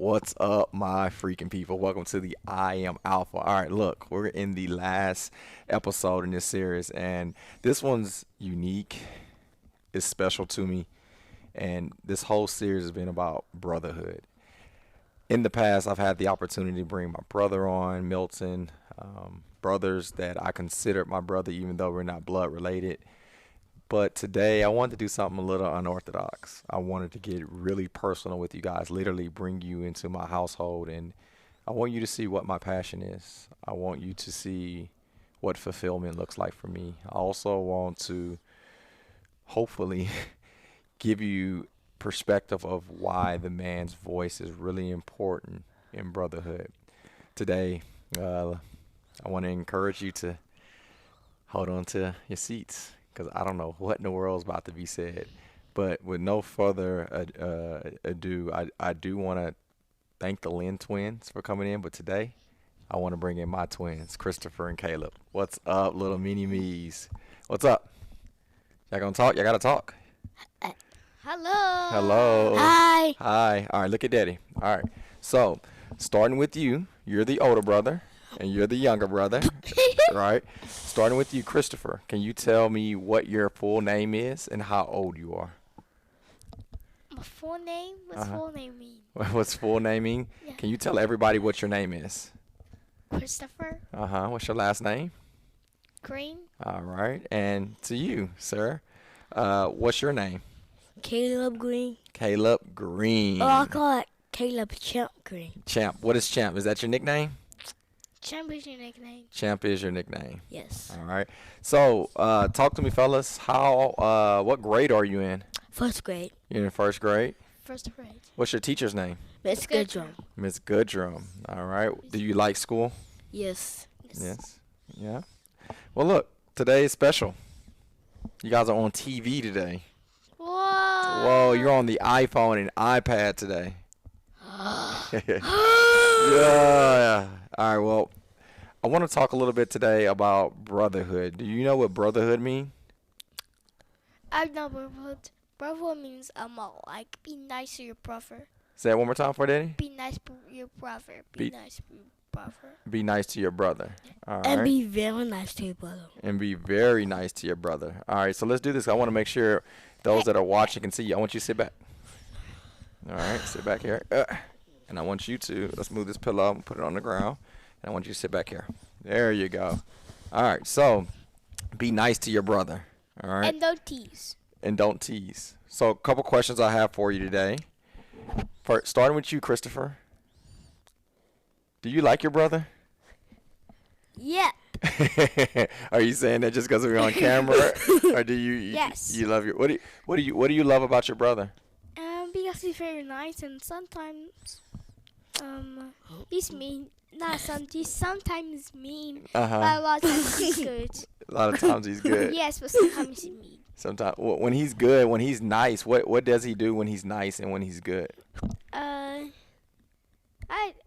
What's up, my freaking people? Welcome to the I Am Alpha. All right, look, we're in the last episode in this series, and this one's unique. It's special to me, and this whole series has been about brotherhood. In the past, I've had the opportunity to bring my brother on, Milton, brothers that I considered my brother, even though we're not blood related. But today I wanted to do something a little unorthodox. I wanted to get really personal with you guys, literally bring you into my household, and I want you to see what my passion is. I want you to see what fulfillment looks like for me. I also want to hopefully give you perspective of why the man's voice is really important in brotherhood. Today, I want to encourage you to hold on to your seats, because I don't know what in the world is about to be said. But with no further ado, I do want to thank the Lynn twins for coming in. But today, I want to bring in my twins, Christopher and Caleb. What's up, little mini-me's? What's up? Y'all gonna talk? Y'all gotta talk. Hello. Hello. Hi. Hi. All right, look at Daddy. All right. So, starting with you, you're the older brother, and you're the younger brother, right? Starting with you, Christopher, can you tell me what your full name is and how old you are? My full name? What's full name mean? What's full naming? Yeah. Can you tell everybody what your name is? Christopher What's your last name? Green. All right. And to you, sir, what's your name? Caleb Green. Caleb Green. Oh, I call it Caleb Champ Green. Champ. What is Champ? Is that your nickname? Champ is your nickname. Champ is your nickname. Yes. All right. So, talk to me, fellas. What grade are you in? First grade. You're in first grade. First grade. What's your teacher's name? Miss Goodrum. Miss Goodrum. All right. Do you like school? Yes. Yes. Yeah. Well, look, today is special. You guys are on TV today. Whoa. Whoa, you're on the iPhone and iPad today. Yeah. All right, well, I want to talk a little bit today about brotherhood. Do you know what brotherhood means? I know brotherhood. Brotherhood means like be nice to your brother. Say that one more time for Daddy. Be nice to your brother. Be nice to your brother. Be nice to your brother. All right. And be very nice to your brother. And be very nice to your brother. All right, so let's do this. I want to make sure those that are watching can see you. I want you to sit back. All right, sit back here. And I want you to, let's move this pillow up and put it on the ground. And I want you to sit back here. There you go. All right, so be nice to your brother. All right. And don't tease. And don't tease. So a couple questions I have for you today. Starting with you, Christopher. Do you like your brother? Yeah. Are you saying that just because we're on camera, or do you? Yes. You love your. What do you love about your brother? Because he's very nice and sometimes, he's mean. He's sometimes mean. But a lot of times he's good. A lot of times he's good. Yes, but sometimes he's mean. Sometimes when he's good, when he's nice, what does he do when he's nice and when he's good?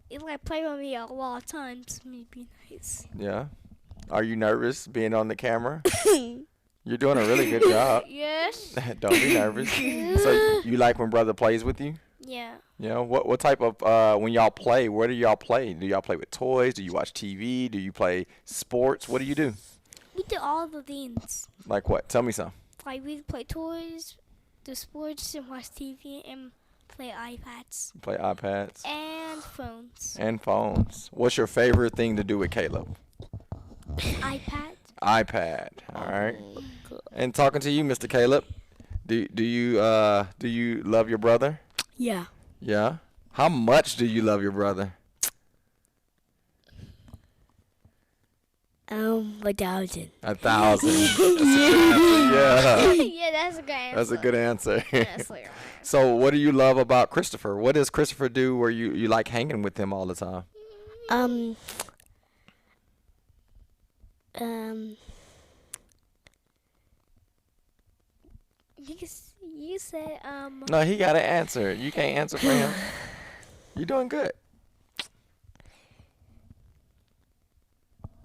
He like play with me a lot of times. Me be nice. Yeah. Are you nervous being on the camera? You're doing a really good job. Yes. Don't be nervous. So you like when brother plays with you? Yeah. You know, what type of when y'all play? Where do y'all play? Do y'all play with toys? Do you watch TV? Do you play sports? What do you do? We do all the things. Like what? Tell me some. Like we play toys, do sports, and watch TV, and play iPads. Play iPads. And phones. And phones. What's your favorite thing to do with Caleb? iPad. iPad. All right. And talking to you, Mr. Caleb, do you love your brother? Yeah. Yeah. How much do you love your brother? 1,000. 1,000. Yeah. Yeah, that's a good answer. That's a good answer. That's like, So what do you love about Christopher? What does Christopher do where you like hanging with him all the time? you said No, he got to answer. You can't answer for him. You're doing good.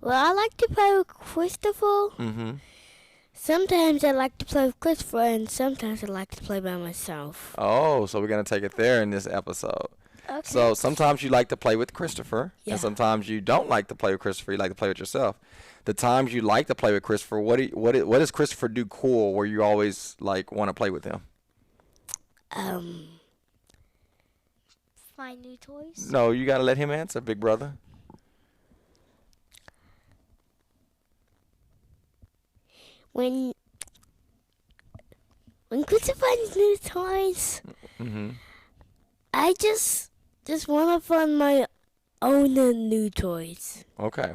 Well, I like to play with Christopher. Mm-hmm. Sometimes I like to play with Christopher, and sometimes I like to play by myself. Oh, so we're going to take it there in this episode. Okay. So sometimes you like to play with Christopher, Yeah. and sometimes you don't like to play with Christopher. You like to play with yourself. The times you like to play with Christopher, what does Christopher do cool where you always like want to play with him? Find new toys. No, you gotta let him answer, big brother. When Christopher finds new toys, Mhm. I just want to find my own new toys. Okay.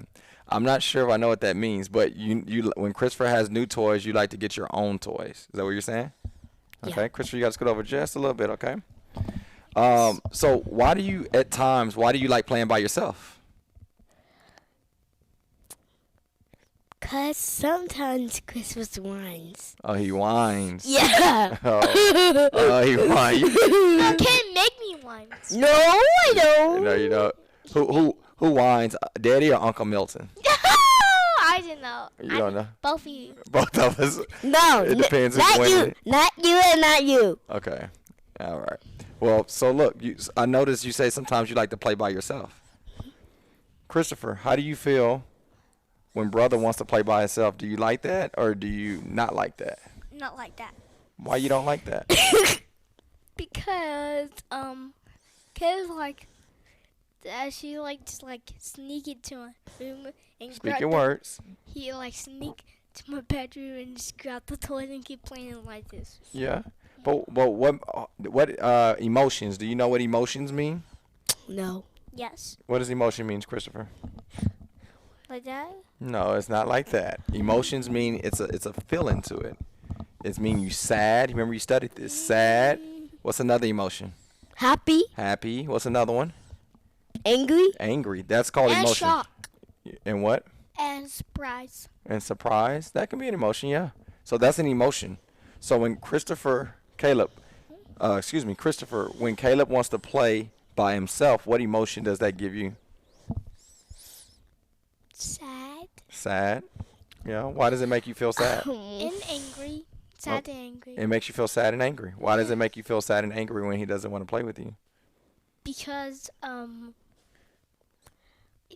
I'm not sure if I know what that means, but you when Christopher has new toys, you like to get your own toys. Is that what you're saying? Yeah. Okay, Christopher, you got to scoot over just a little bit, okay? So why do you like playing by yourself? Cause sometimes Christmas whines. Oh, he whines. Yeah. Oh, he whines. You can't make me one. No, I don't. No, you don't. Who whines? Daddy or Uncle Milton? I don't know. You don't know. Both of you. Both of us. No, It depends not who's you, winning. not you, and not you. Okay. All right. Well, so look, I noticed you say sometimes you like to play by yourself. Christopher, how do you feel when brother wants to play by himself? Do you like that or do you not like that? Not like that. Why you don't like that? Because cause like she like just like sneak into my room and Speak grab your the- words. He like sneak to my bedroom and just grab the toys and keep playing like this. Yeah. But what emotions? Do you know what emotions mean? No. Yes. What does emotion means, Christopher? Like that? No, it's not like that. Emotions mean it's a feeling to it. It's mean you sad. Remember you studied this. Sad. What's another emotion? Happy, Happy. What's another one? angry, Angry. That's called And emotion. shock. And what? And surprise. And surprise. That can be an emotion, yeah. So that's an emotion. So when Christopher, when Caleb wants to play by himself, what emotion does that give you? Sad. Sad. Yeah. Why does it make you feel sad? And angry. Sad and angry. It makes you feel sad and angry. Why does it make you feel sad and angry when he doesn't want to play with you? Because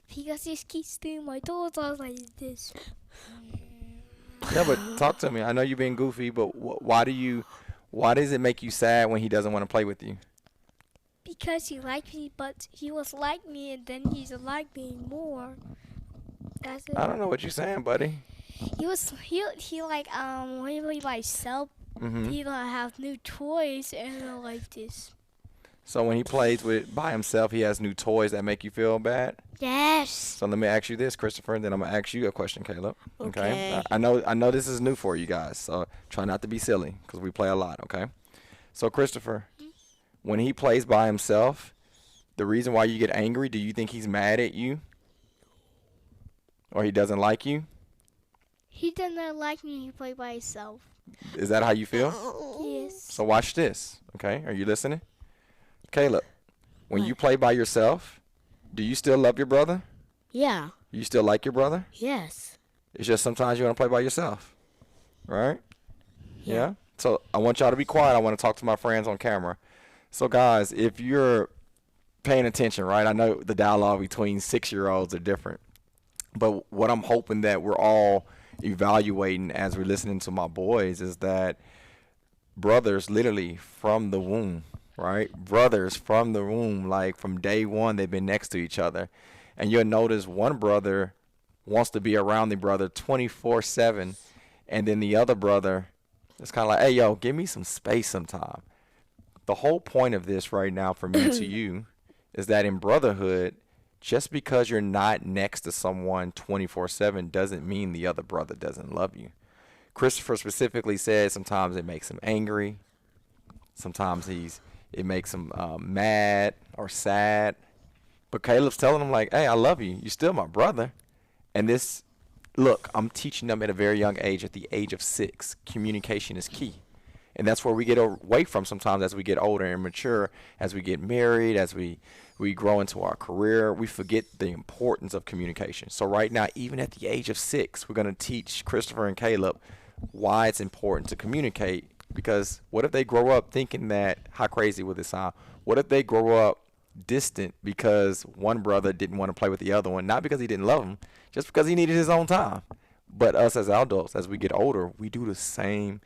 he just keeps stealing my toys. I was like this. Yeah, but talk to me. I know you're being goofy, but why does it make you sad when he doesn't want to play with you? Because he liked me, but he was like me, and then he's like me more. That's it. I don't know what you're saying, buddy. He like when he played by himself, Hmm. he like have new toys and like this. So when he plays with by himself, he has new toys that make you feel bad. Yes. So let me ask you this, Christopher, and then I'm gonna ask you a question, Caleb. Okay. I know this is new for you guys, so try not to be silly because we play a lot. Okay. So Christopher, when he plays by himself, the reason why you get angry, do you think he's mad at you, or he doesn't like you? He did not like me. He played by himself. Is that how you feel? Yes. So watch this. Okay. Are you listening, Caleb? When What? you play by yourself, do you still love your brother? Yeah. You still like your brother? Yes. It's just sometimes you want to play by yourself, right? Yeah. Yeah. So I want y'all to be quiet. I want to talk to my friends on camera. So guys, if you're paying attention, right? I know the dialogue between 6-year-olds are different, but what I'm hoping that we're all evaluating as we're listening to my boys is that brothers literally from the womb, right? Brothers from the womb, like from day one, they've been next to each other. And you'll notice one brother wants to be around the brother 24/7, and then the other brother is kind of like, hey, yo, give me some space sometime. The whole point of this right now for me to you is that in brotherhood, just because you're not next to someone 24/7 doesn't mean the other brother doesn't love you. Christopher specifically said sometimes it makes him angry. Sometimes it makes him mad or sad. But Caleb's telling him like, hey, I love you. You're still my brother. And this, look, I'm teaching them at a very young age, at the age of 6. Communication is key. And that's where we get away from sometimes as we get older and mature, as we get married, as we grow into our career, we forget the importance of communication. So right now, even at the age of 6, we're going to teach Christopher and Caleb why it's important to communicate. Because what if they grow up thinking that, how crazy would this sound? What if they grow up distant because one brother didn't want to play with the other one, not because he didn't love him, just because he needed his own time. But us as adults, as we get older, we do the same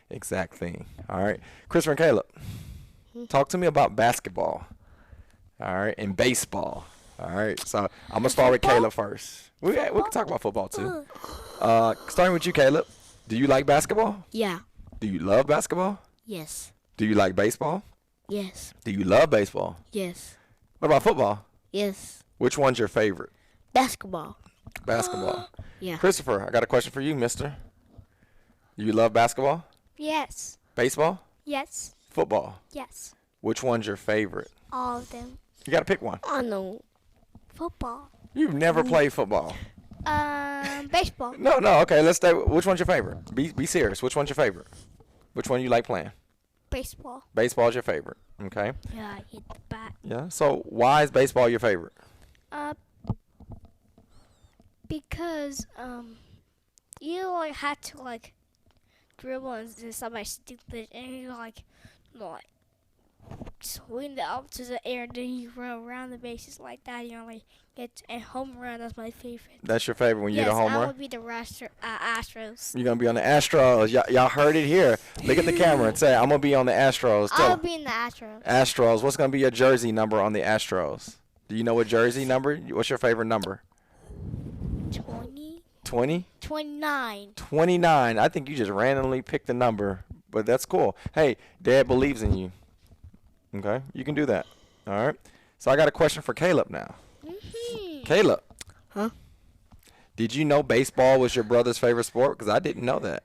exact thing. All right, Christopher and Caleb, talk to me about basketball. All right, and baseball. All right, so I'm gonna start with Caleb first. We can talk about football too. Starting with you, Caleb. Do you like basketball? Yeah. Do you love basketball? Yes. Do you like baseball? Yes. Do you love baseball? Yes. What about football? Yes. Which one's your favorite? Basketball. Basketball. Yeah. Christopher, I got a question for you, mister. You love basketball? Yes. Baseball? Yes. Football? Yes. Which one's your favorite? All of them. You got to pick one. I know. Football. You've never played football. Baseball. No, okay, let's stay. Which one's your favorite? Be serious. Which one's your favorite? Which one you like playing? Baseball. Baseball's your favorite. Okay. Yeah, I hit the bat. Yeah. So why is baseball your favorite? Because you like had to like dribble and do something stupid, and you like swing it up to the air, and then you run around the bases like that. You know, like get a home run. That's my favorite. That's your favorite when you yes, get a home I run? would be the Astros. You're going to be on the Astros. Y'all heard it here. Look at the camera and say, I'm going to be on the Astros. I would be in the Astros. Astros. What's going to be your jersey number on the Astros? Do you know what jersey number? What's your favorite number? 20. 20? 29. 29. I think you just randomly picked a number, but that's cool. Hey, Dad believes in you. Okay? You can do that. All right? So I got a question for Caleb now. Mm-hmm. Caleb. Huh? Did you know baseball was your brother's favorite sport? Because I didn't know that.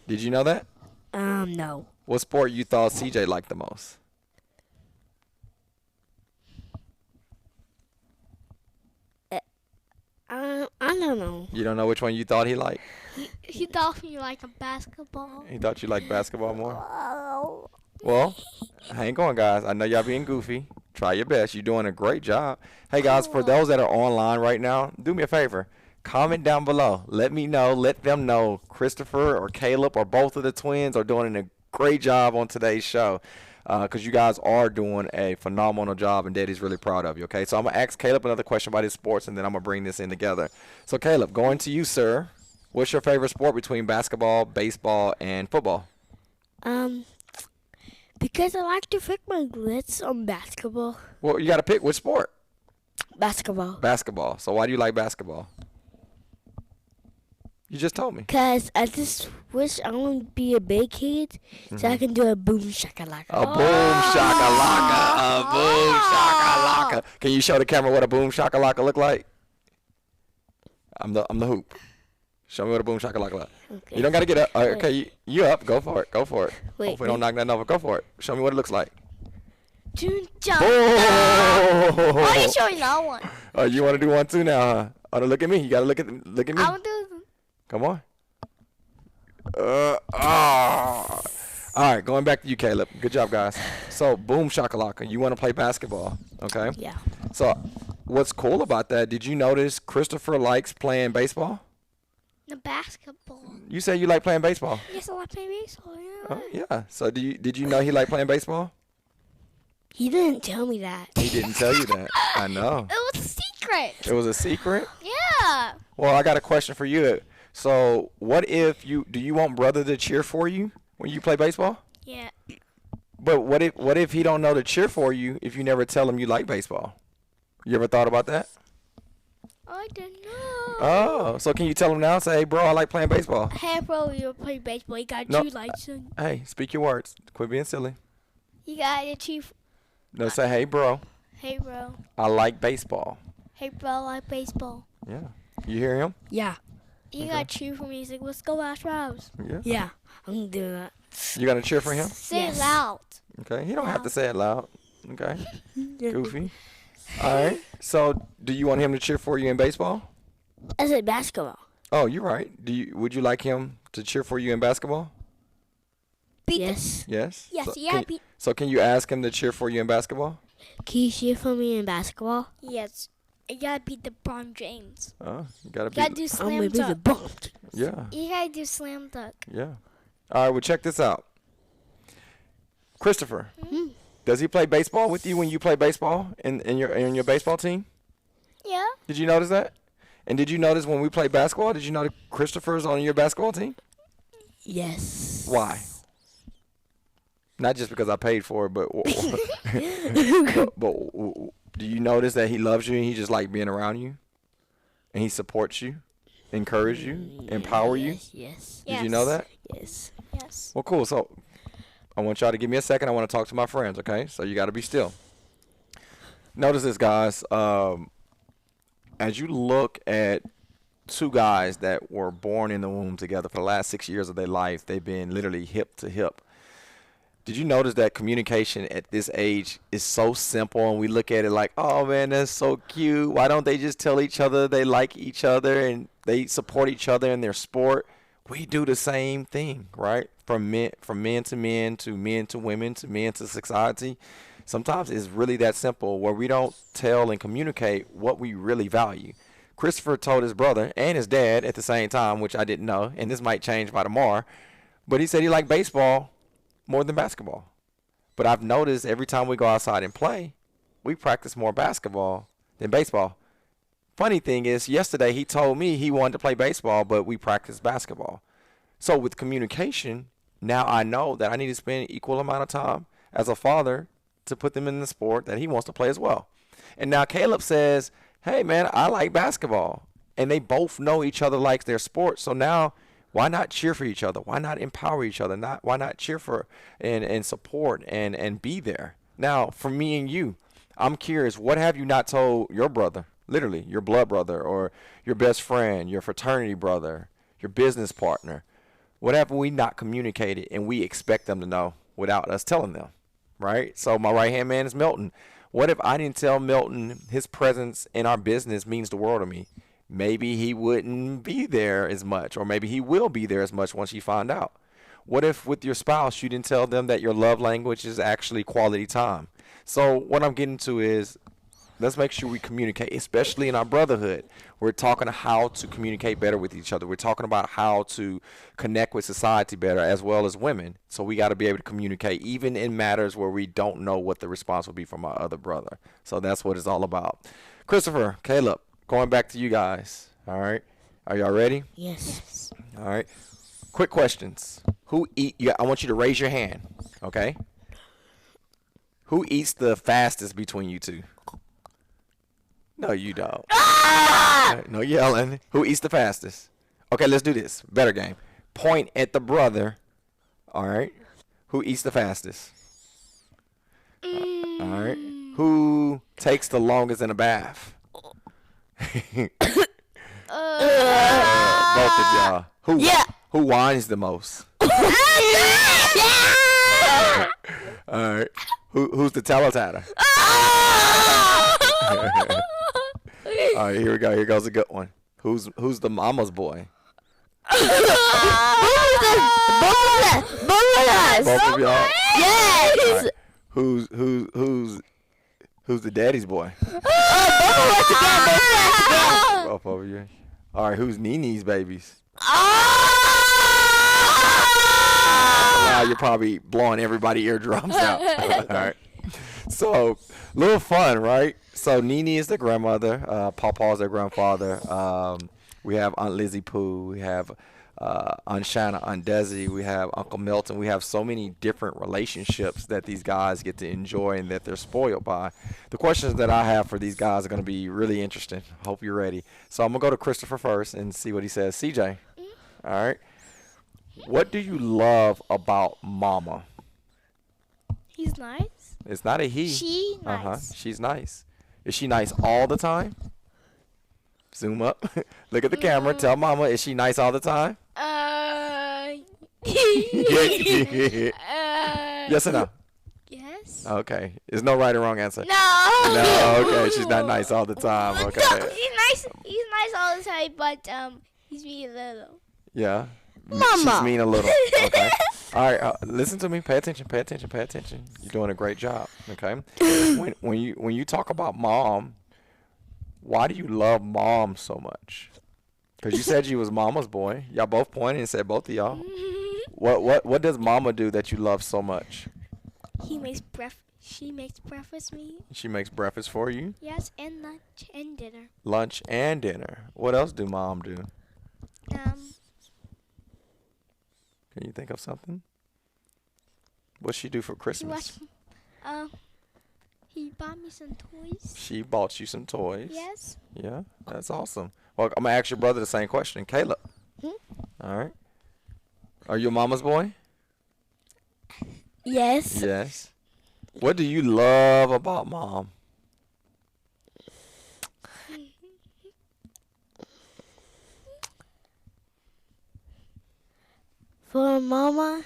Did you know that? No. What sport you thought CJ liked the most? I don't know. You don't know which one you thought he liked? He thought me like a basketball. He thought you liked basketball more? Oh. Well, hang on, guys. I know y'all being goofy. Try your best. You're doing a great job. Hey, guys, for those that are online right now, do me a favor. Comment down below. Let me know. Let them know Christopher or Caleb or both of the twins are doing a great job on today's show. Because you guys are doing a phenomenal job, and Daddy's really proud of you, okay? So I'm going to ask Caleb another question about his sports, and then I'm going to bring this in together. So, Caleb, going to you, sir. What's your favorite sport between basketball, baseball, and football? Because I like to pick my glitz on basketball. Well, you got to pick which sport. Basketball. Basketball. So why do you like basketball? You just told me. Because I just wish I want to be a big kid so I can do a boom shakalaka. A boom shakalaka. A boom shakalaka. Can you show the camera what a boom shakalaka look like? I'm the hoop. Show me what a boom shakalaka look. Okay. You don't gotta get up. Okay, you up. Go for it. Go for it. Wait, Hopefully don't knock nothing over. Go for it. Show me what it looks like. Jump. Oh! Why are you showing that one? Oh, you want to do one too now, huh? Oh, no, look at me. You gotta look at me. I will do. Come on. All right, going back to you, Caleb. Good job, guys. So, boom shakalaka. You want to play basketball, okay? Yeah. So, what's cool about that? Did you notice Christopher likes playing baseball? The basketball. You say you like playing baseball. Yes, I like playing baseball. Yeah. Oh, yeah. So, did you know he liked playing baseball? He didn't tell me that. He didn't tell you that. I know. It was a secret. It was a secret? Yeah. Well, I got a question for you. So, what if do you want brother to cheer for you when you play baseball? Yeah. But what if he don't know to cheer for you if you never tell him you like baseball? You ever thought about that? I don't know. Oh, so can you tell him now? Say, hey, bro, I like playing baseball. Hey, bro, you play baseball. You got No. two lights on. Hey, speak your words. Quit being silly. You got your chief. No, say, hey, bro, Hey, bro. I like baseball. Hey, bro, I like baseball. Yeah. You hear him? Yeah. You got to cheer for me. He's like, let's go Astros. Yeah. Yeah. I'm doing that. You gonna cheer for him? Say Yes. it loud. Okay. He don't have to say it loud. Okay. Yeah. Goofy. All right. So, do you want him to cheer for you in baseball? I said basketball. Oh, you're right. Would you like him to cheer for you in basketball? Beat Yes. Yes. Yes, So yeah, so can you ask him to cheer for you in basketball? Can you cheer for me in basketball? Yes. You gotta beat LeBron James. Oh, you gotta You gotta be. do I'm slam gonna be the dunk. bomb. Yeah. You gotta do slam dunk. Yeah. All right. Well, check this out. Christopher, Does he play baseball with you when you play baseball in your baseball team? Yeah. Did you notice that? And did you notice when we play basketball? Did you notice Christopher's on your basketball team? Yes. Why? Not just because I paid for it, but but do you notice that he loves you and he just like being around you, and he supports you, encourages you, empower you? Yes. Did you know that? Yes. Yes. Well, cool. So I want y'all to give me a second. I want to talk to my friends. Okay, so you got to be still. Notice this, guys. As you look at two guys that were born in the womb together for the last 6 years of their life, they've been literally hip to hip. Did you notice that communication at this age is so simple, and we look at it like, oh man, that's so cute. Why don't they just tell each other they like each other and they support each other in their sport? We do the same thing, right? From men to men to men to women to men to society. Sometimes it's really that simple, where we don't tell and communicate what we really value. Christopher told his brother and his dad at the same time, which I didn't know, and this might change by tomorrow, but he said he liked baseball more than basketball. But I've noticed every time we go outside and play, we practice more basketball than baseball. Funny thing is, yesterday he told me he wanted to play baseball, but we practiced basketball. So with communication, now I know that I need to spend an equal amount of time as a father to put them in the sport that he wants to play as well. And now Caleb says, hey man, I like basketball. And they both know each other likes their sport. So now why not cheer for each other? Why not empower each other? Why not cheer for and support and be there? Now, for me and you, I'm curious, what have you not told your brother, literally your blood brother or your best friend, your fraternity brother, your business partner? What have we not communicated and we expect them to know without us telling them, right? So my right-hand man is Milton. What if I didn't tell Milton his presence in our business means the world to me? Maybe he wouldn't be there as much, or maybe he will be there as much once you find out. What if with your spouse you didn't tell them that your love language is actually quality time? So what I'm getting to is, let's make sure we communicate, especially in our brotherhood. We're talking how to communicate better with each other. We're talking about how to connect with society better, as well as women. So we got to be able to communicate even in matters where we don't know what the response will be from our other brother. So that's what it's all about. Christopher, Caleb, going back to you guys. All right. Are y'all ready? Yes. All right. Quick questions. I want you to raise your hand. Okay. Who eats the fastest between you two? No, you don't. No yelling. Who eats the fastest? Okay, let's do this. Better game. Point at the brother. All right. Who eats the fastest? All right. Who takes the longest in a bath? Both of y'all. Who whines the most? All right. Who's the tatter? All right, here we go. Here goes a good one. Who's the mama's boy? Both Both of y'all. Yes. All right. Who's the daddy's boy? Both of you. All right, who's Nini's babies? Now you're probably blowing everybody's eardrums out. All right. So, little fun, right? So, Nini is the grandmother. Pawpaw is their grandfather. We have Aunt Lizzie Pooh. We have Aunt Shanna, Aunt Desi. We have Uncle Milton. We have so many different relationships that these guys get to enjoy and that they're spoiled by. The questions that I have for these guys are going to be really interesting. I hope you're ready. So, I'm going to go to Christopher first and see what he says. CJ. All right. What do you love about Mama? He's nice. It's not a he. She nice. She's nice. Is she nice all the time? Zoom up. Look at the camera. Tell Mama, is she nice all the time? Yes or no? Yes. Okay. There's no right or wrong answer. No. No. Okay. She's not nice all the time. Okay. No, he's nice. He's nice all the time, but he's being a little. Yeah. Mama. She's mean a little. Okay. All right. Listen to me. Pay attention. Pay attention. Pay attention. You're doing a great job. Okay. When you talk about Mom, why do you love Mom so much? Because you said you was Mama's boy. Y'all both pointed and said both of y'all. What does Mama do that you love so much? He makes She makes breakfast me. She makes breakfast for you? Yes, and lunch and dinner. Lunch and dinner. What else do mom do? Um, Can you think of something? What's she do for he Christmas? he bought me some toys. She bought you some toys. Yes. Yeah, that's awesome. Well, I'm gonna ask your brother the same question. Caleb. Hmm? All right. Are you a mama's boy? Yes. Yes. What do you love about mom? For Mama,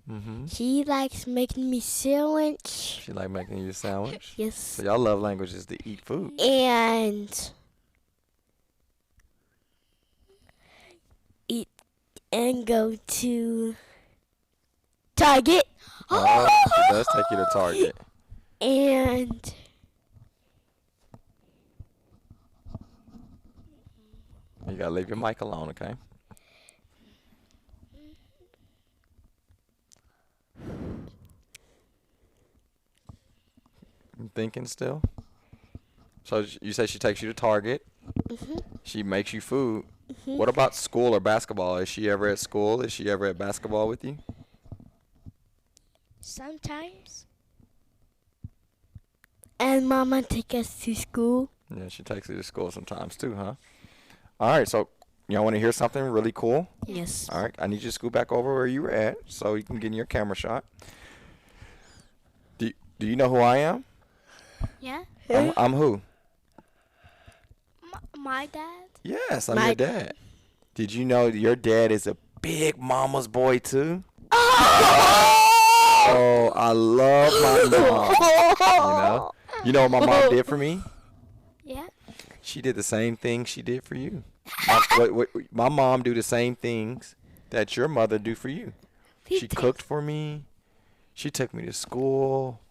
Mm-hmm. she likes making me sandwich. She like making you a sandwich. Yes. So y'all love languages to eat food. And eat and go to Target. She does take you to Target. And You gotta leave your mic alone, okay? You thinking still? So you say she takes you to Target. She makes you food. What about school or basketball? Is she ever at school? Is she ever at basketball with you? Sometimes. and Mama take us to school. Yeah, she takes you to school sometimes too, huh? All right, so y'all want to hear something really cool? Yes. All right, I need you to scoot back over where you were at so you can get in your camera shot. Do you know who I am? Yeah. I'm who? My dad. Yes, I'm your dad. Did you know your dad is a big mama's boy too? Oh, I love my mom. You know what my mom did for me? Yeah. She did the same thing she did for you. My mom do the same things that your mother do for you. She cooked for me. She took me to school.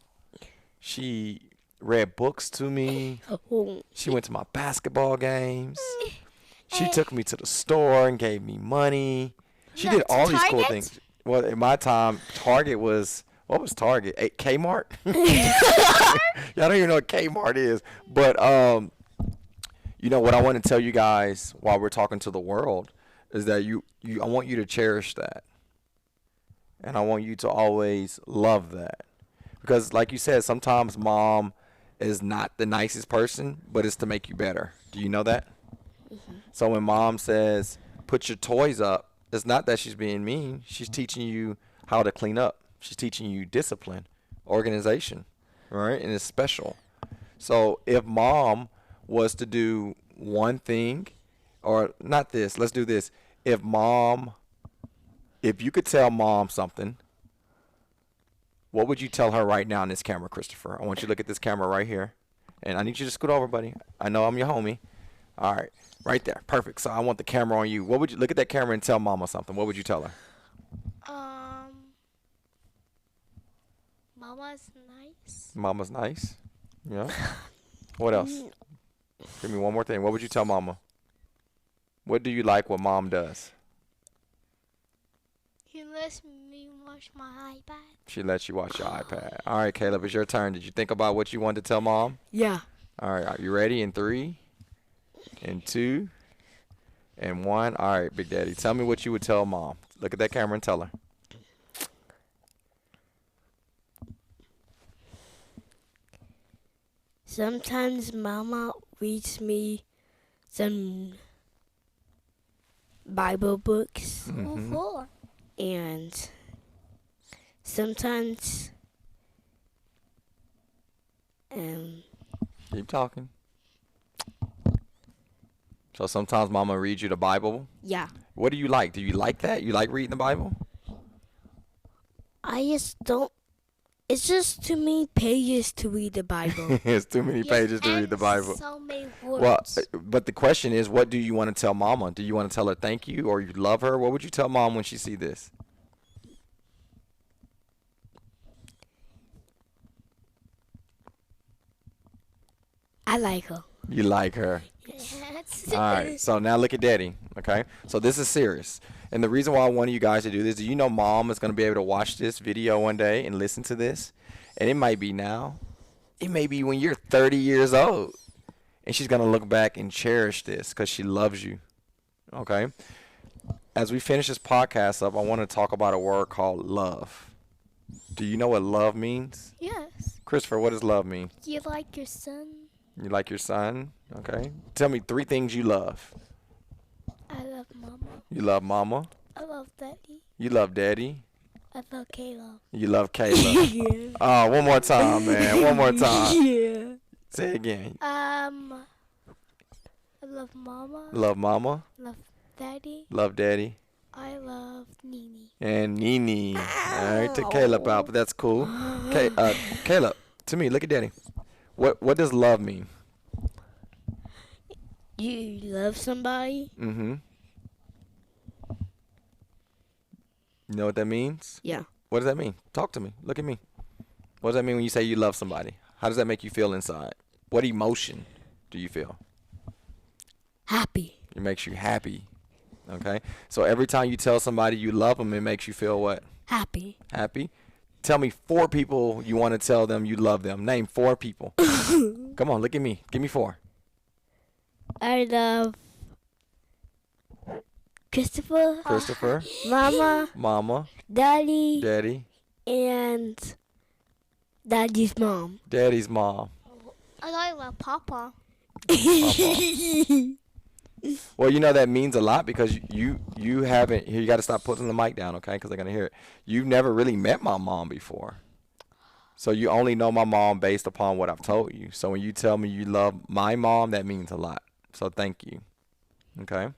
She read books to me. She went to my basketball games. She took me to the store and gave me money. She did all these cool things. Well, in my time, Target was, what was Target? Kmart? Y'all don't even know what Kmart is. But, you know, what I want to tell you guys while we're talking to the world is that I want you to cherish that. And I want you to always love that. Because like you said, sometimes mom is not the nicest person, but it's to make you better. Do you know that? Mm-hmm. So when mom says, put your toys up, it's not that she's being mean. She's teaching you how to clean up. She's teaching you discipline, organization, right? And it's special. So if mom was to do one thing, or not this, let's do this. If you could tell mom something, what would you tell her right now in this camera, Christopher? I want you to look at this camera right here. And I need you to scoot over, buddy. I know I'm your homie. All right. Right there. Perfect. So I want the camera on you. What would you look at that camera and tell mama something? What would you tell her? Mama's nice. Mama's nice. Yeah. What else? Give me one more thing. What would you tell mama? What do you like what mom does? He lets me watch my iPad. She lets you watch your iPad. All right, Caleb, it's your turn. Did you think about what you wanted to tell mom? Yeah. All right, are you ready? In 3, and 2, and 1. All right, Big Daddy, tell me what you would tell mom. Look at that camera and tell her. Sometimes Mama reads me some Bible books. Mm-hmm. And sometimes Keep talking. So sometimes mama reads you the Bible? yeah. What do you like? Do you like that? You like reading the Bible? I just don't. It's just too many pages to read the Bible. It's too many pages to read the Bible. So many words. Well, but the question is, what do you want to tell mama? Do you want to tell her thank you or you love her? What would you tell mom when she see this? I like her. You like her. Yes. All right, so now look at daddy, okay? So this is serious. And the reason why I wanted you guys to do this, do you know mom is going to be able to watch this video one day and listen to this? And it might be now. It may be when you're 30 years old. And she's going to look back and cherish this because she loves you. Okay? As we finish this podcast up, I want to talk about a word called love. Do you know what love means? Yes. Christopher, what does love mean? You like your son? You like your son? Okay. Tell me 3 things you love. I love Mama. You love Mama. I love Daddy. You love Daddy. I love Caleb. You love Kayla. Yeah. Oh, one more time, man. One more time. Yeah. Say it again. I love Mama. Love Mama. Love Daddy. Love Daddy. I love Nini. And Nini. All right, took Caleb out, but that's cool. Okay, Caleb, to me, look at Daddy. What does love mean? You love somebody? Mm-hmm. You know what that means? Yeah. What does that mean? Talk to me. Look at me. What does that mean when you say you love somebody? How does that make you feel inside? What emotion do you feel? Happy. It makes you happy. Okay? So every time you tell somebody you love them, it makes you feel what? Happy. Happy? Tell me 4 people you want to tell them you love them. Name 4 people. Come on, look at me. Give me 4. I love Christopher, Christopher, Mama, Mama, Daddy, Daddy, and Daddy's mom. Daddy's mom. I love Papa. Well, you know that means a lot because you haven't. Here, you got to stop putting the mic down, okay? Because they're gonna hear it. You've never really met my mom before, so you only know my mom based upon what I've told you. So when you tell me you love my mom, that means a lot. So thank you. Okay.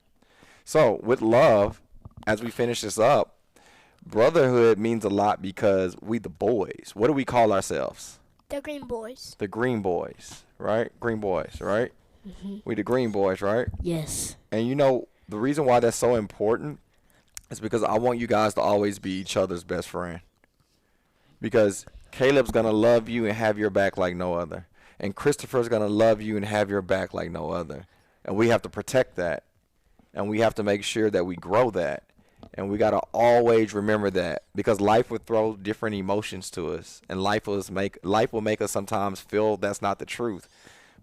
So with love, as we finish this up, brotherhood means a lot because we the boys. What do we call ourselves? The Green Boys. The Green Boys, right? Green Boys, right? Mm-hmm. We the Green Boys, right? Yes. And you know, the reason why that's so important is because I want you guys to always be each other's best friend. Because Caleb's going to love you and have your back like no other. And Christopher's going to love you and have your back like no other. And we have to protect that. And we have to make sure that we grow that. And we got to always remember that. Because life will throw different emotions to us. And life will make us sometimes feel that's not the truth.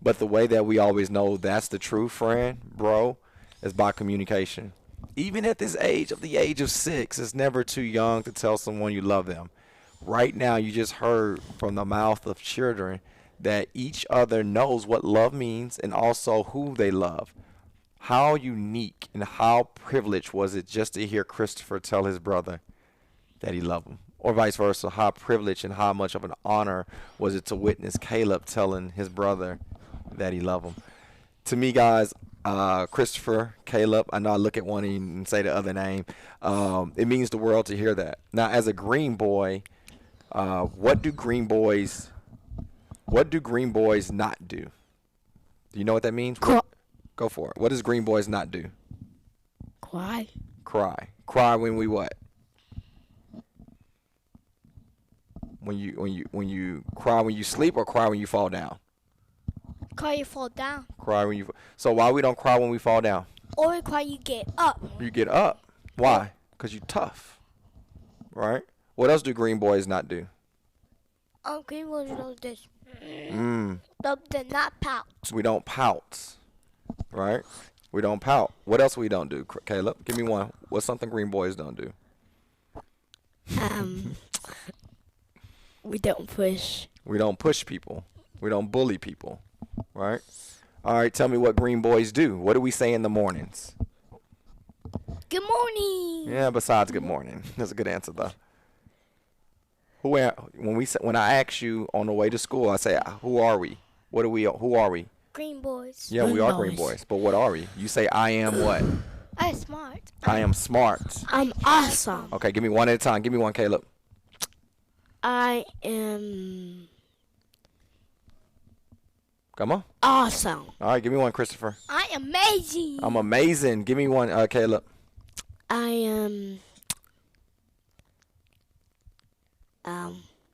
But the way that we always know that's the truth, friend, bro, is by communication. Even at this age, of the age of 6, it's never too young to tell someone you love them. Right now, you just heard from the mouth of children that each other knows what love means and also who they love. How unique and how privileged was it just to hear Christopher tell his brother that he loved him? Or vice versa, how privileged and how much of an honor was it to witness Caleb telling his brother that he loved him? To me, guys, Christopher, Caleb, I know I look at one and say the other name. It means the world to hear that. Now, as a Green Boy, what do Green Boys not do? Do you know what that means? Go for it. What does Green Boys not do? Cry. Cry. Cry when we what? When you cry when you sleep or cry when you fall down? Cry you fall down. Cry when you. So why we don't cry when we fall down? Or cry you get up. You get up. Why? Because you're tough. Right? What else do Green Boys not do? Green Boys do this. Mm. They're not pout. We don't pout. Right? We don't pout. What else we don't do, Caleb? Give me one. What's something Green Boys don't do? We don't push. We don't push people. We don't bully people. Right? All right, tell me what Green Boys do. What do we say in the mornings? Good morning. Yeah, besides good morning. That's a good answer, though. When I ask you on the way to school, I say, who are we? Who are we? Green Boys. Yeah, we are Green Boys. But what are we? You say, I am what? I'm smart. I am smart. I'm awesome. Okay, give me one at a time. Give me one, Caleb. I am Come on. awesome. All right, give me one, Christopher. I am amazing. I'm amazing. Give me one, Caleb. I am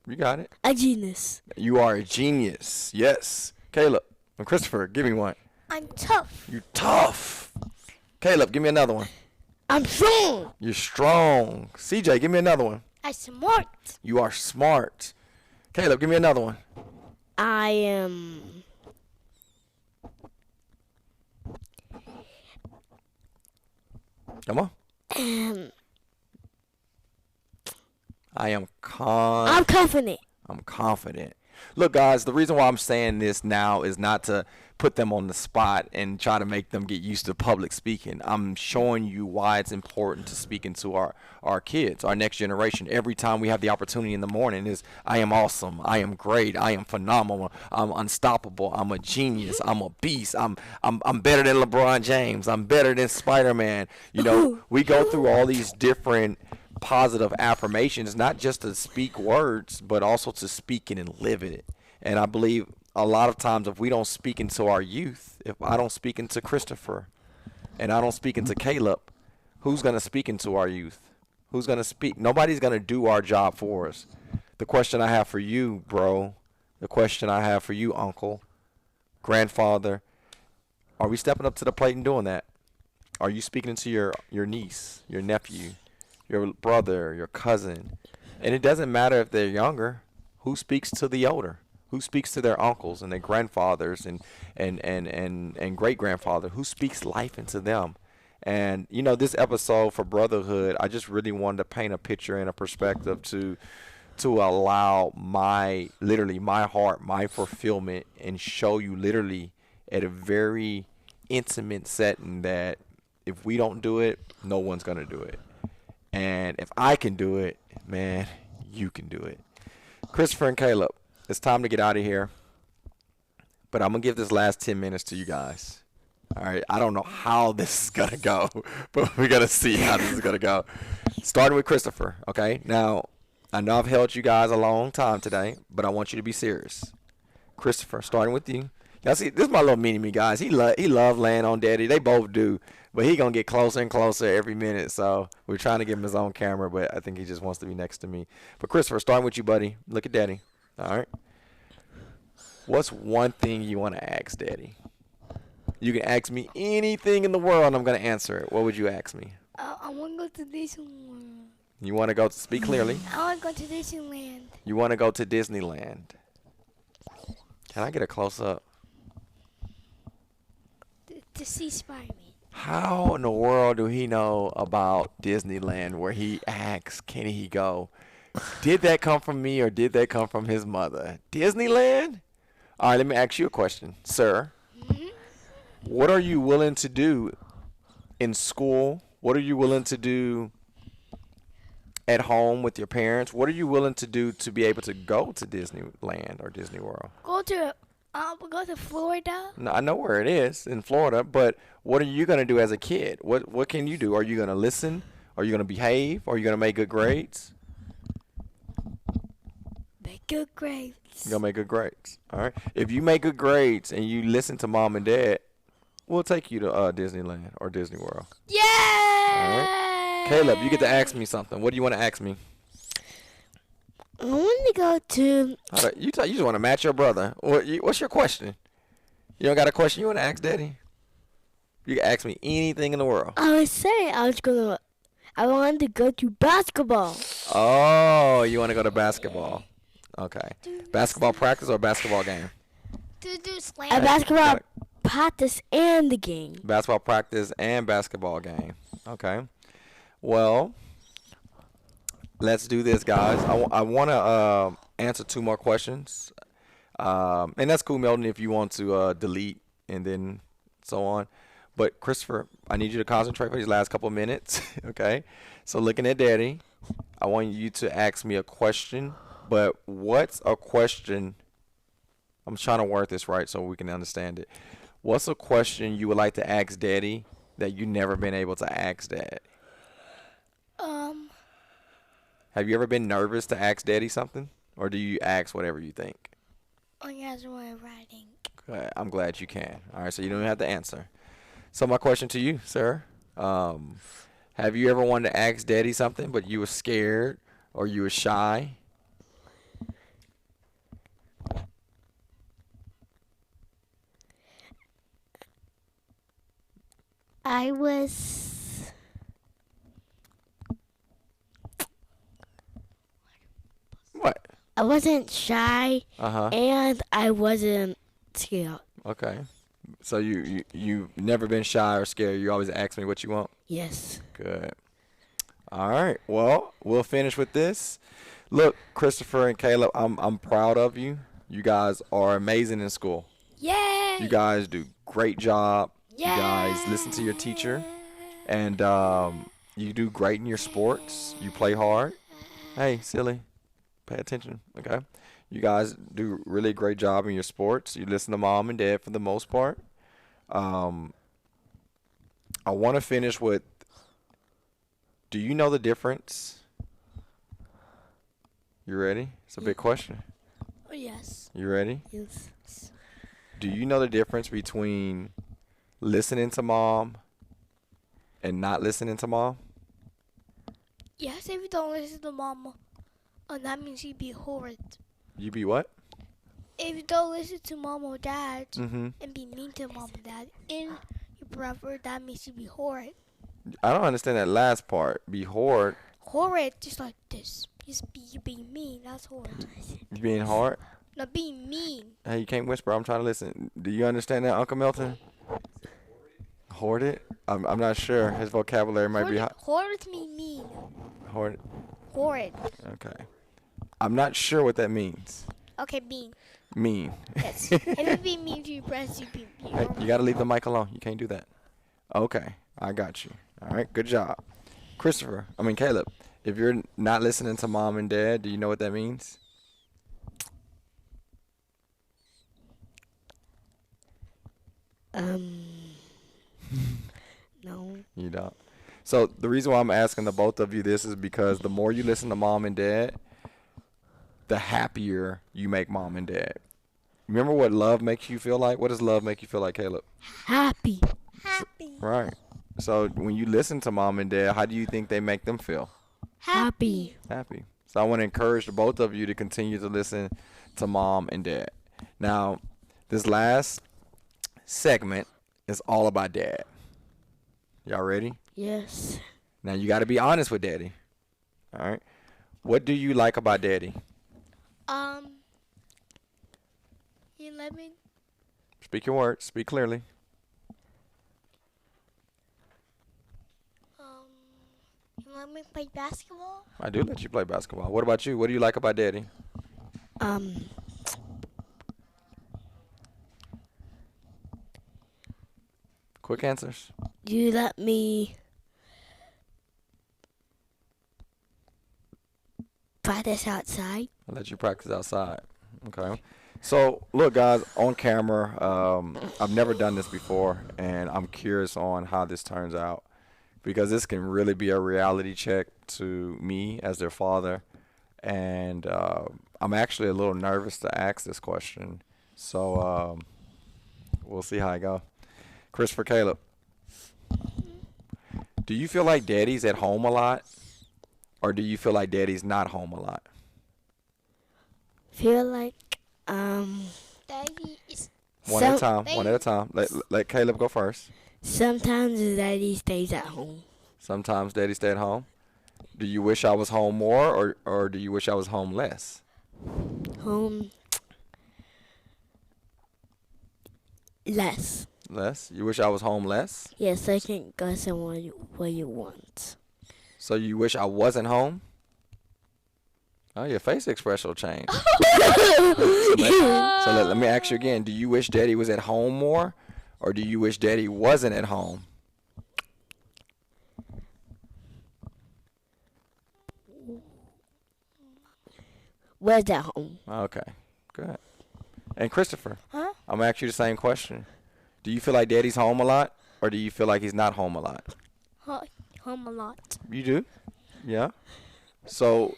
You got it. a genius. You are a genius. Yes. Caleb and Christopher, give me one. I'm tough. You tough. Caleb, give me another one. I'm strong. You're strong. CJ, give me another one. I'm smart. You are smart. Caleb, give me another one. I am. Come on. Um, I'm confident. I'm confident. Look, guys, the reason why I'm saying this now is not to put them on the spot and try to make them get used to public speaking. I'm showing you why it's important to speak into our kids, our next generation. Every time we have the opportunity in the morning is, I am awesome. I am great. I am phenomenal. I'm unstoppable. I'm a genius. I'm a beast. I'm better than LeBron James. I'm better than Spider-Man. You know, we go through all these different positive affirmations, not just to speak words, but also to speak it and live it. And I believe a lot of times if we don't speak into our youth, if I don't speak into Christopher and I don't speak into Caleb, who's going to speak into our youth? Who's going to speak? Nobody's going to do our job for us. The question I have for you, bro, the question I have for you, uncle, grandfather, are we stepping up to the plate and doing that? Are you speaking into your niece, your nephew, your brother, your cousin? And it doesn't matter if they're younger. Who speaks to the older? Who speaks to their uncles and their grandfathers and great grandfather? Who speaks life into them? And you know, this episode for Brotherhood, I just really wanted to paint a picture and a perspective to allow my heart, my fulfillment, and show you literally at a very intimate setting that if we don't do it, no one's gonna do it. And if I can do it, man, you can do it. Christopher and Caleb, it's time to get out of here. But I'm going to give this last 10 minutes to you guys. All right. I don't know how this is going to go, but we're going to see how this is going to go. Starting with Christopher, okay? Now, I know I've held you guys a long time today, but I want you to be serious. Christopher, starting with you. Now, see, this is my little mini-me, guys. He love laying on Daddy. They both do. But he going to get closer and closer every minute. So we're trying to give him his own camera, but I think he just wants to be next to me. But Christopher, starting with you, buddy. Look at Daddy. All right. What's one thing you want to ask Daddy? You can ask me anything in the world, and I'm going to answer it. What would you ask me? I want to go to Disneyland. You want to go to, speak clearly. I want to go to Disneyland. You want to go to Disneyland. Can I get a close-up? To see Spider-Man. How in the world do he know about Disneyland where he asks, can he go? Did that come from me or did that come from his mother? Disneyland? All right, let me ask you a question. Sir, what are you willing to do in school? What are you willing to do at home with your parents? What are you willing to do to be able to go to Disneyland or Disney World? Go to Florida. No, I know where it is in Florida, but what are you going to do as a kid? What can you do? Are you going to listen? Are you going to behave? Are you going to make good grades? Make good grades. You're going to make good grades. All right. If you make good grades and you listen to mom and dad, we'll take you to Disneyland or Disney World. Yeah. All right. Caleb, you get to ask me something. What do you want to ask me? I want to go to. You just want to match your brother. What's your question? You don't got a question you want to ask Daddy? You can ask me anything in the world. I was saying I wanted to go to basketball. Oh, you want to go to basketball? Okay. Basketball practice or basketball game? A basketball practice and the game. Basketball practice and basketball game. Okay. Well, let's do this, guys. I want to answer 2 more questions. And that's cool, Melton, if you want to delete and then so on. But, Christopher, I need you to concentrate for these last couple of minutes. Okay? So, looking at Daddy, I want you to ask me a question. But what's a question? I'm trying to word this right so we can understand it. What's a question you would like to ask Daddy that you never been able to ask Dad? Have you ever been nervous to ask Daddy something? Or do you ask whatever you think? That's what I'm writing. Okay, I'm glad you can. All right, so you don't have to answer. So my question to you, sir, have you ever wanted to ask Daddy something, but you were scared or you were shy? I was. What? I wasn't shy, and I wasn't scared. Okay. So you've never been shy or scared. You always ask me what you want. Yes. Good. All right. Well, we'll finish with this. Look, Christopher and Caleb, I'm proud of you. You guys are amazing in school. Yay! You guys do great job. Yay! You guys listen to your teacher, and you do great in your sports. You play hard. Hey, silly, pay attention. Okay. You guys do really great job in your sports. You listen to mom and dad for the most part. I want to finish with, do you know the difference? You ready? It's a big question. Oh, yes. You ready? Yes. Do you know the difference between listening to mom and not listening to mom? Yes, if you don't listen to mama, that means you be horrid. You be what? If you don't listen to mom or dad Mm-hmm. and be mean to mom and dad and your brother, that means you be horrid. I don't understand that last part. Be horrid. Horrid, just like this. You being mean. That's horrid. You being hard? Not being mean. Hey, you can't whisper. I'm trying to listen. Do you understand that, Uncle Milton? Hoarded? I'm not sure. His vocabulary might be hot. Horrid mean mean. Hoarded. Horrid. Okay. I'm not sure what that means. Okay, mean. Mean. Yes. If you be mean to your friends, you be mean. Hey, you gotta leave the mic alone. You can't do that. Okay, I got you. All right, good job, Caleb. If you're not listening to mom and dad, do you know what that means? No. You don't. So the reason why I'm asking the both of you this is because the more you listen to mom and dad, the happier you make mom and dad. Remember what love makes you feel like? What does love make you feel like, Caleb? Happy. Happy. Right. So when you listen to mom and dad, how do you think they make them feel? Happy. Happy. So I want to encourage the both of you to continue to listen to mom and dad. Now, this last segment is all about dad. Y'all ready? Yes. Now you got to be honest with daddy. All right. What do you like about daddy? You let me. Speak your words. Speak clearly. You let me play basketball. I do let you play basketball. What about you? What do you like about daddy? Quick answers. You let me practice outside. I'll let you practice outside. Okay. So, look, guys, on camera, I've never done this before, and I'm curious on how this turns out because this can really be a reality check to me as their father, and I'm actually a little nervous to ask this question. So, we'll see how I go. Christopher, Caleb, do you feel like daddy's at home a lot, or do you feel like daddy's not home a lot? Feel like Daddy is. One at a time. One at a time. Let Caleb go first. sometimes daddy stays at home. Sometimes daddy stay at home. Do you wish I was home more, or do you wish I was home less? Home less. Less? You wish I was home less? Yes, I can go somewhere where you want. So you wish I wasn't home? Oh, your face expression will change. So let me ask you again. Do you wish daddy was at home more, or do you wish daddy wasn't at home? Where's at home? Okay, good. And Christopher, Huh? I'm going to ask you the same question. Do you feel like daddy's home a lot, or do you feel like he's not home a lot? Home a lot. You do? Yeah. So,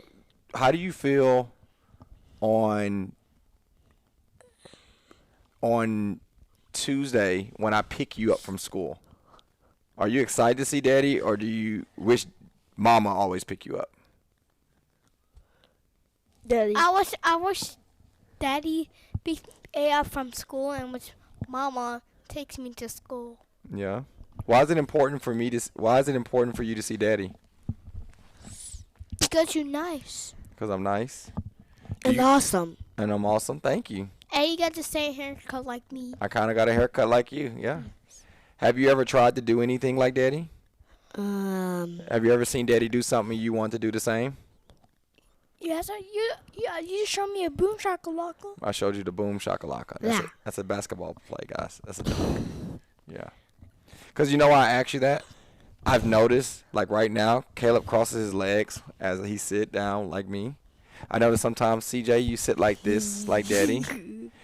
how do you feel on Tuesday when I pick you up from school? Are you excited to see daddy, or do you wish mama always pick you up? Daddy. I wish Daddy picked me up from school and wish Mama takes me to school. Yeah. Why is it important for you to see daddy? Because you're nice. Because I'm nice. And awesome. And I'm awesome. Thank you. And you got the same haircut like me. I kind of got a haircut like you. Yeah. Have you ever tried to do anything like Daddy? Have you ever seen Daddy do something you want to do the same? Yes, you showed me a boom shakalaka. I showed you the boom shakalaka. That's a basketball play, guys. That's a dunk. Yeah. Because you know why I asked you that? I've noticed, like right now, Caleb crosses his legs as he sit down like me. I notice sometimes, CJ, you sit like this, like Daddy.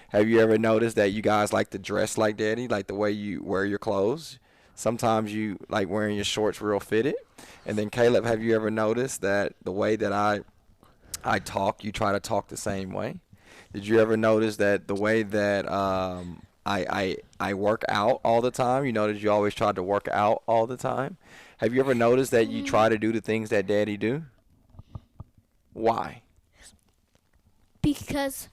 Have you ever noticed that you guys like to dress like Daddy, like the way you wear your clothes? Sometimes you like wearing your shorts real fitted. And then Caleb, have you ever noticed that the way that I talk, you try to talk the same way? Did you ever notice that the way that I work out all the time? You notice you always try to work out all the time. Have you ever noticed that you try to do the things that Daddy do? Why? Because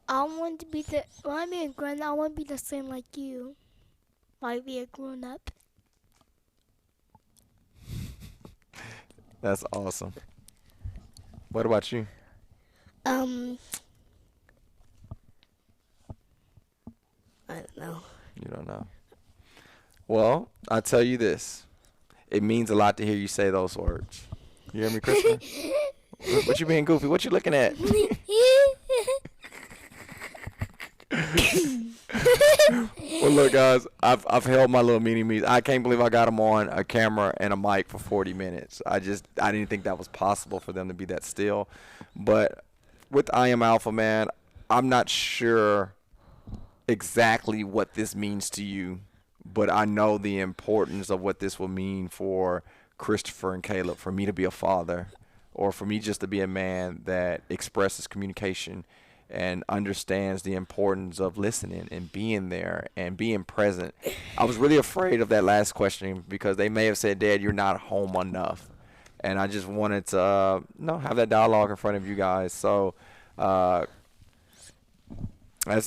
I want to be when I'm a grown up, I want to be the same like you. Like be a grown up. That's awesome. What about you? I don't know. You don't know. Well, I'll tell you this. It means a lot to hear you say those words. You hear me, Kristen? What you being goofy? What you looking at? Well, look, guys, I've held my little mini-me's. I can't believe I got them on a camera and a mic for 40 minutes. I didn't think that was possible for them to be that still. But with I Am Alpha, man, I'm not sure exactly what this means to you, but I know the importance of what this will mean for Christopher and Caleb, for me to be a father, or for me just to be a man that expresses communication and understands the importance of listening and being there and being present. I was really afraid of that last question because they may have said, Dad, you're not home enough. And I just wanted to have that dialogue in front of you guys. So that's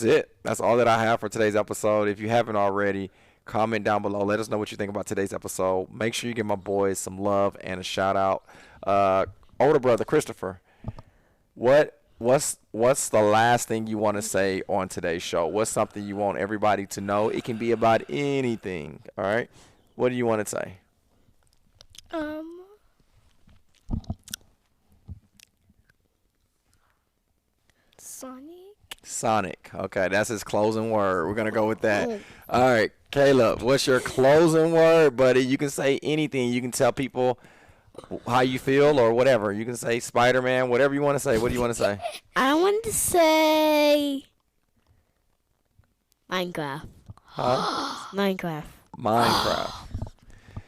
it. That's all that I have for today's episode. If you haven't already, comment down below. Let us know what you think about today's episode. Make sure you give my boys some love and a shout out. Older brother Christopher, what's the last thing you want to say on today's show? What's something you want everybody to know? It can be about anything. All right. What do you want to say? Sonic. Okay, that's his closing word. We're gonna go with that. All right, Caleb, what's your closing word, buddy? You can say anything. You can tell people how you feel or whatever. You can say Spider-Man, whatever you want to say. What do you want to say? I want to say Minecraft. Huh? Minecraft.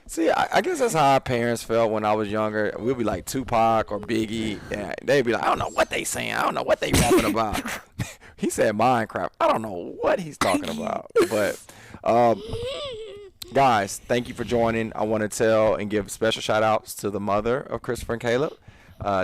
See, I guess that's how our parents felt when I was younger. We'd be like Tupac or Biggie, and they'd be like, I don't know what they saying. I don't know what they rapping about. He said Minecraft. I don't know what he's talking about. But, guys, thank you for joining. I want to tell and give special shout-outs to the mother of Christopher and Caleb,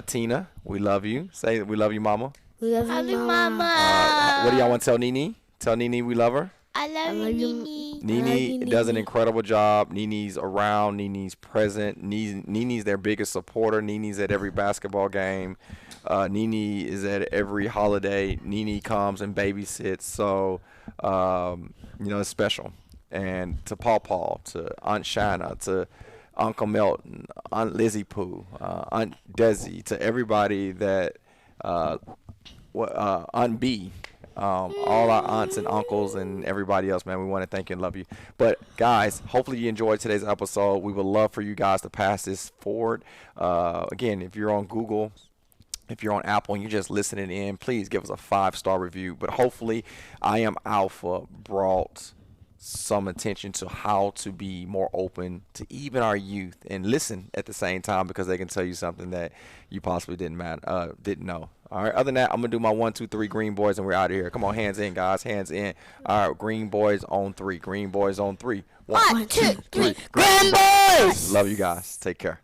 Tina. We love you. Say we love you, Mama. We love you, Mama. What do y'all want to tell Nene? Tell Nene we love her. I love you, Nene. Nene does an incredible job. Nene's around. Nene's present. Nene's their biggest supporter. Nene's at every basketball game. Nene is at every holiday. Nene comes and babysits. So, it's special. And to Paw, to Aunt Shanna, to Uncle Milton, Aunt Lizzie Pooh, Aunt Desi, to everybody that, Aunt B. All our aunts and uncles and everybody else, man, we want to thank you and love you. But, guys, hopefully you enjoyed today's episode. We would love for you guys to pass this forward. Again, if you're on Google, if you're on Apple and you're just listening in, please give us a 5-star review. But hopefully I Am Alpha brought some attention to how to be more open to even our youth and listen at the same time, because they can tell you something that you possibly didn't know. All right, other than that, I'm going to do my 1, 2, 3 green boys and we're out of here. Come on, hands in, guys, hands in. All right, green boys on 3. Green boys on 3. 1, 2, 3. Green boys! Love you guys. Take care.